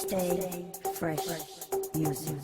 Stay fresh music.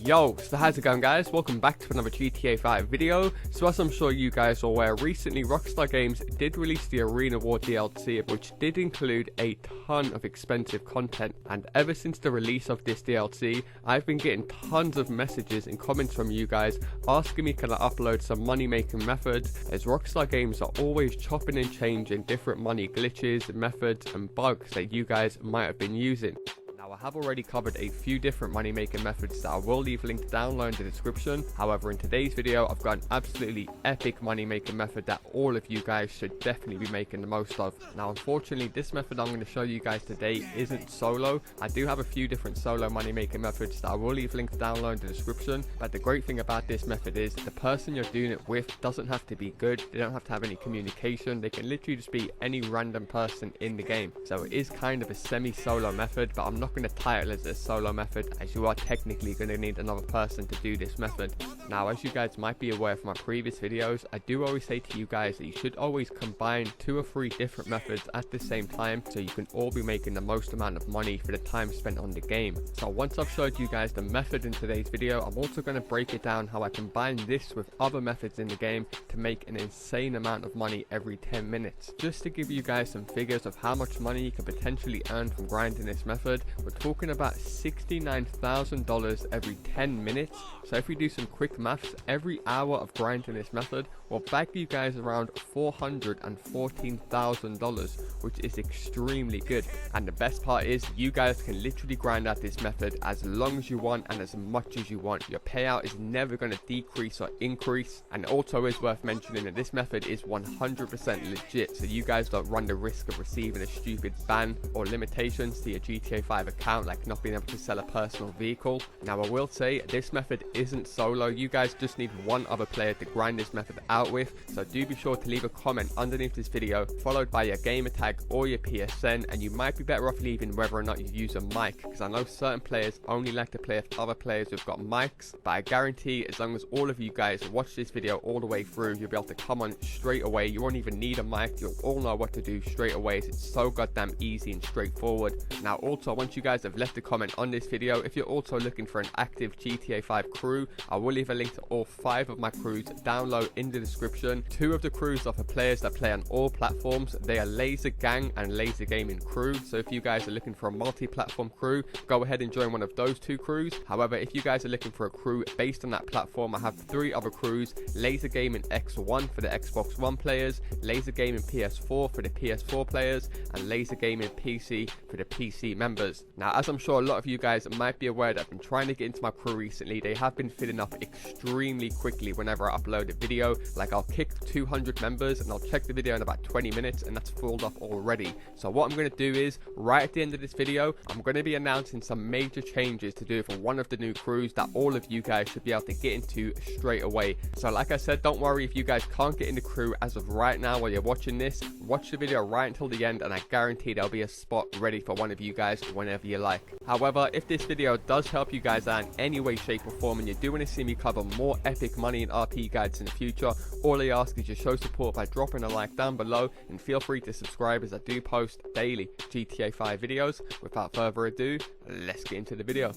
Yo, so how's it going, guys? Welcome back to another GTA 5 video. So as I'm sure you guys are aware, recently Rockstar Games did release the Arena War DLC, which did include a ton of expensive content. And ever since the release of this DLC, I've been getting tons of messages and comments from you guys asking me can I upload some money making methods, as Rockstar Games are always chopping and changing different money glitches, methods and bugs that you guys might have been using. Now, I have already covered a few different money making methods that I will leave linked down below in the description. However, in today's video, I've got an absolutely epic money making method that all of you guys should definitely be making the most of. Now, unfortunately, this method I'm going to show you guys today isn't solo. I do have a few different solo money making methods that I will leave linked down below in the description. But the great thing about this method is the person you're doing it with doesn't have to be good. They don't have to have any communication. They can literally just be any random person in the game. So it is kind of a semi-solo method, but I'm not going to title it as a solo method, as you are technically going to need another person to do this method. Now, as you guys might be aware from my previous videos, I do always say to you guys that you should always combine 2 or 3 different methods at the same time, so you can all be making the most amount of money for the time spent on the game. So once I've showed you guys the method in today's video, I'm also going to break it down how I combine this with other methods in the game to make an insane amount of money every 10 minutes. Just to give you guys some figures of how much money you can potentially earn from grinding this method, we're talking about $69,000 every 10 minutes. So if we do some quick maths, every hour of grinding this method will bag you guys around $414,000, which is extremely good. And the best part is you guys can literally grind out this method as long as you want and as much as you want. Your payout is never going to decrease or increase. And it also is worth mentioning that this method is 100% legit, so you guys don't run the risk of receiving a stupid ban or limitations to your GTA 5 account, like not being able to sell a personal vehicle. Now, I will say this method isn't solo. You guys just need one other player to grind this method out with, so do be sure to leave a comment underneath this video followed by your gamer tag or your PSN, and you might be better off leaving whether or not you use a mic, because I know certain players only like to play with other players who've got mics, but I guarantee as long as all of you guys watch this video all the way through, you'll be able to come on straight away. You won't even need a mic. You'll all know what to do straight away. It's so goddamn easy and straightforward. Now, also, once you guys have left a comment on this video, if you're also looking for an active GTA 5 crew, I will leave a link to all 5 of my crews down low in the description. 2 of the crews are for players that play on all platforms. They are Laazr Gang and LaazrGaming Crew. So if you guys are looking for a multi-platform crew, go ahead and join one of those 2 crews. However, if you guys are looking for a crew based on that platform, I have 3 other crews: LaazrGaming X1 for the XboxOne players, LaazrGaming PS4 for the PS4 players, and LaazrGaming PC for the PC members. Now, as I'm sure a lot of you guys might be aware that I've been trying to get into my crew recently, they have been filling up extremely quickly whenever I upload a video. Like, I'll kick 200 members and I'll check the video in about 20 minutes and that's filled up already. So what I'm going to do is, right at the end of this video, I'm going to be announcing some major changes to do for one of the new crews that all of you guys should be able to get into straight away. So like I said, don't worry if you guys can't get in the crew as of right now while you're watching this. Watch the video right until the end and I guarantee there'll be a spot ready for one of you guys whenever you like. However, if this video does help you guys out in any way, shape or form, and you do want to see me cover more epic money and RP guides in the future, all I ask is you show support by dropping a like down below, and feel free to subscribe as I do post daily GTA 5 videos. Without further ado, let's get into the video.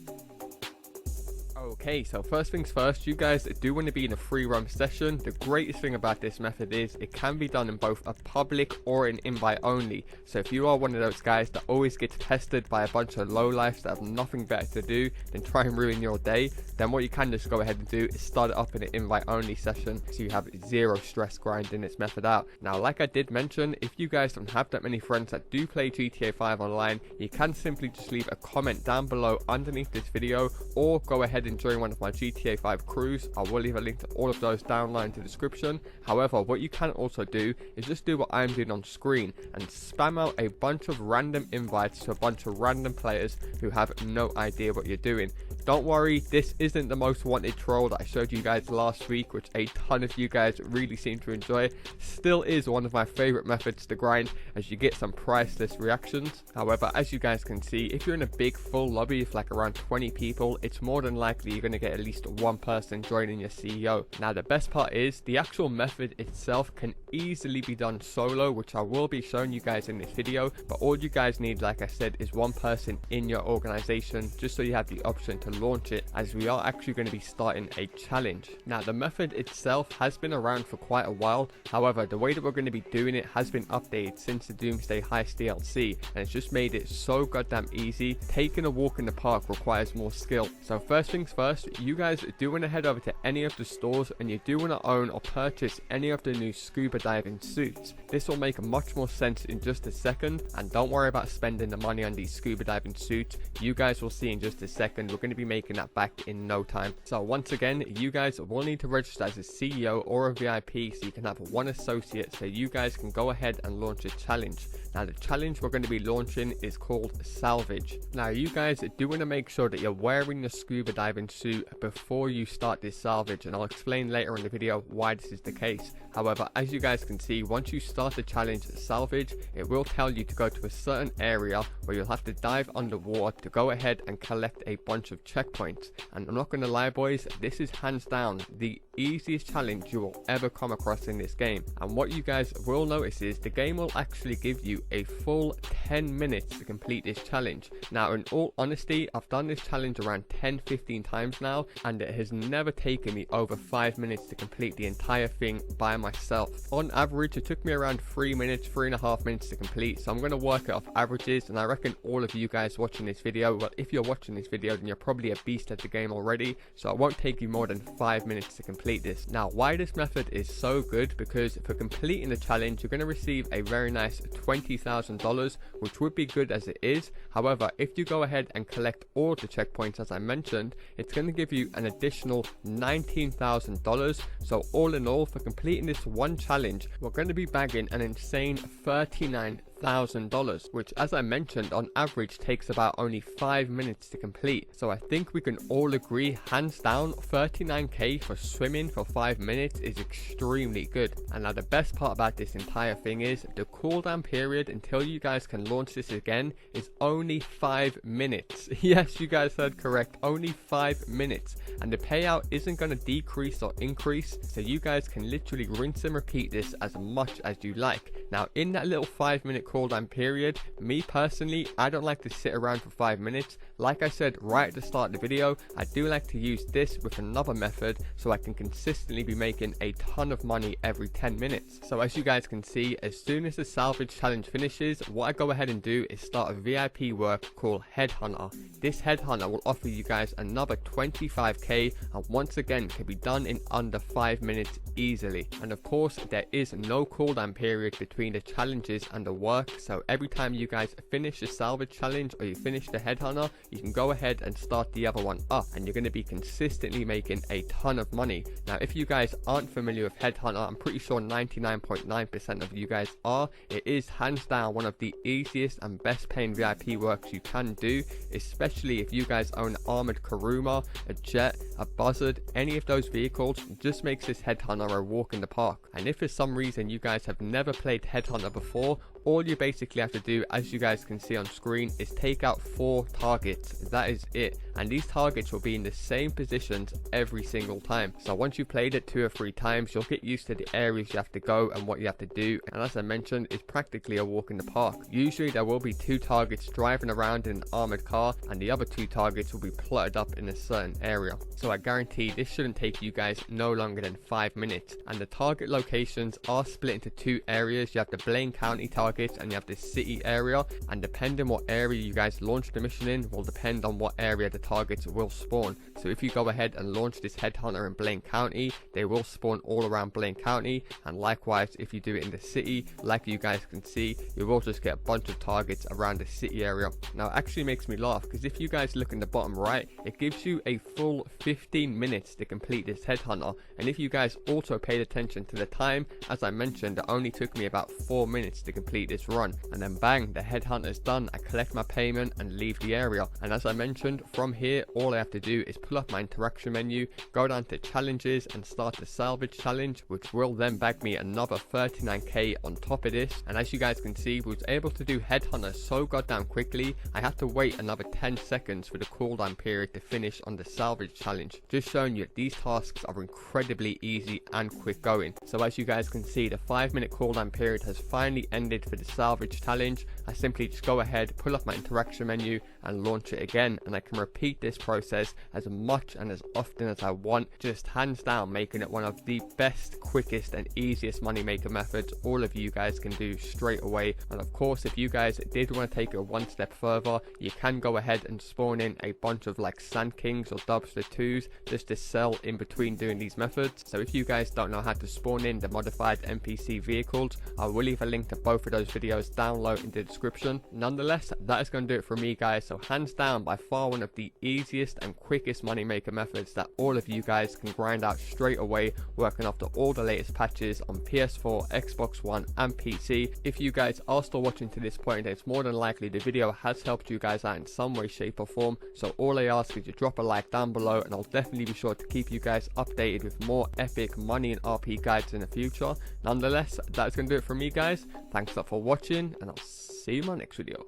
Okay, so first things first, you guys do want to be in a free roam session. The greatest thing about this method is it can be done in both a public or an invite only. So if you are one of those guys that always gets pestered by a bunch of lowlifes that have nothing better to do than try and ruin your day, then what you can just go ahead and do is start it up in an invite only session, so you have zero stress grinding this method out. Now, like I did mention, if you guys don't have that many friends that do play GTA 5 online, you can simply just leave a comment down below underneath this video, or go ahead and join one of my GTA 5 crews. I will leave a link to all of those down below in the description. However, what you can also do is just do what I'm doing on screen and spam out a bunch of random invites to a bunch of random players who have no idea what you're doing. don't worry, this isn't the most wanted troll that I showed you guys last week, which a ton of you guys really seem to enjoy. Still is one of my favorite methods to grind, as you get some priceless reactions. However, as you guys can see, if you're in a big full lobby of like around 20 people, it's more than likely you're going to get at least one person joining your CEO. Now the best part is the actual method itself can easily be done solo, which I will be showing you guys in this video, but all you guys need, like I said, is one person in your organization, just so you have the option to launch it, as we are actually going to be starting a challenge. Now the method itself has been around for quite a while, however the way that we're going to be doing it has been updated since the Doomsday Heist DLC, and it's just made it so goddamn easy. Taking a walk in the park requires more skill. So first things first, you guys do want to head over to any of the stores, and you do want to own or purchase any of the new scuba diving suits. This will make much more sense in just a second, and don't worry about spending the money on these scuba diving suits. You guys will see in just a second, we're going to be making that back in no time. So once again, you guys will need to register as a CEO or a VIP, so you can have one associate, so you guys can go ahead and launch a challenge. Now the challenge we're going to be launching is called Salvage. Now you guys do want to make sure that you're wearing the scuba diving suit before you start this salvage, and I'll explain later in the video why this is the case. However, as you guys can see, once you start the challenge Salvage, it will tell you to go to a certain area where you'll have to dive underwater to go ahead and collect a bunch of checkpoints. And I'm not going to lie boys, this is hands down the easiest challenge you will ever come across in this game. And what you guys will notice is the game will actually give you a full 10 minutes to complete this challenge. Now in all honesty, I've done this challenge around 10-15 times now, and it has never taken me over 5 minutes to complete the entire thing by myself. On average, it took me around 3.5 minutes to complete, so I'm going to work it off averages, and I reckon all of you guys watching this video, well, if you're watching this video, then you're probably a beast at the game already, so it won't take you more than 5 minutes to complete this. Now why this method is so good, because for completing the challenge you're going to receive a very nice $20,000, which would be good as it is. However, if you go ahead and collect all the checkpoints as I mentioned, it's going to give you an additional $19,000. So all in all, for completing this one challenge, we're going to be bagging an insane $39,000, which as I mentioned on average takes about only 5 minutes to complete. So I think we can all agree hands down 39k for swimming for 5 minutes is extremely good. And now the best part about this entire thing is the cooldown period until you guys can launch this again is only 5 minutes. Yes, you guys heard correct, only 5 minutes, and the payout isn't going to decrease or increase, so you guys can literally rinse and repeat this as much as you like. Now in that little 5 minute cooldown period, me personally, I don't like to sit around for 5 minutes. Like I said right at the start of the video, I do like to use this with another method so I can consistently be making a ton of money every 10 minutes. So as you guys can see, as soon as the salvage challenge finishes, what I go ahead and do is start a VIP work called Headhunter. This Headhunter will offer you guys another 25k, and once again can be done in under 5 minutes easily. And of course there is no cooldown period between the challenges and the work, so every time you guys finish the salvage challenge or you finish the Headhunter, you can go ahead and start the other one up, and you're going to be consistently making a ton of money. Now if you guys aren't familiar with Headhunter, I'm pretty sure 99.9% of you guys are. It is hands down one of the easiest and best paying VIP works you can do, especially if you guys own an armored Kuruma, a jet, a buzzard, any of those vehicles. Just makes this Headhunter a walk in the park. And if for some reason you guys have never played Headhunter before, all you basically have to do, as you guys can see on screen, is take out 4 targets. That is it, and these targets will be in the same positions every single time. So once you've played it 2 or 3 times, you'll get used to the areas you have to go and what you have to do, and as I mentioned, it's practically a walk in the park. Usually there will be 2 targets driving around in an armored car, and the other 2 targets will be plotted up in a certain area. So I guarantee this shouldn't take you guys no longer than 5 minutes, and the target locations are split into 2 areas. You have the Blaine County target and you have the city area, and depending what area you guys launch the mission in will depend on what area the targets will spawn. So if you go ahead and launch this Headhunter in Blaine County, they will spawn all around Blaine County, and likewise if you do it in the city, like you guys can see, you will just get a bunch of targets around the city area. Now it actually makes me laugh, because if you guys look in the bottom right, it gives you a full 15 minutes to complete this Headhunter, and if you guys also paid attention to the time, as I mentioned, it only took me about 4 minutes to complete complete this run. And then bang, the Headhunter's done. I collect my payment and leave the area. And as I mentioned, from here all I have to do is pull up my interaction menu, go down to challenges and start the salvage challenge, which will then bag me another 39k on top of this. And as you guys can see, we was able to do Headhunter so goddamn quickly. I had to wait another 10 seconds for the cooldown period to finish on the salvage challenge, just showing you that these tasks are incredibly easy and quick going. So as you guys can see, the 5-minute cooldown period has finally ended for the salvage challenge. I simply just go ahead, pull up my interaction menu and launch it again, and I can repeat this process as much and as often as I want, just hands down making it one of the best, quickest and easiest money maker methods all of you guys can do straight away. And of course, if you guys did want to take it one step further, you can go ahead and spawn in a bunch of like Sand Kings or Dubster 2s just to sell in between doing these methods. So if you guys don't know how to spawn in the modified NPC vehicles, I will leave a link to both of those videos down below in the description. Nonetheless, that is going to do it for me guys. So hands down, by far one of the easiest and quickest money maker methods that all of you guys can grind out straight away, working after all the latest patches on PS4, Xbox One and PC. If you guys are still watching to this point, it's more than likely the video has helped you guys out in some way, shape or form. So all I ask is you drop a like down below, and I'll definitely be sure to keep you guys updated with more epic money and RP guides in the future. Nonetheless, that's going to do it for me guys. Thanks a lot for watching, and I'll see you in my next video.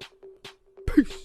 Peace.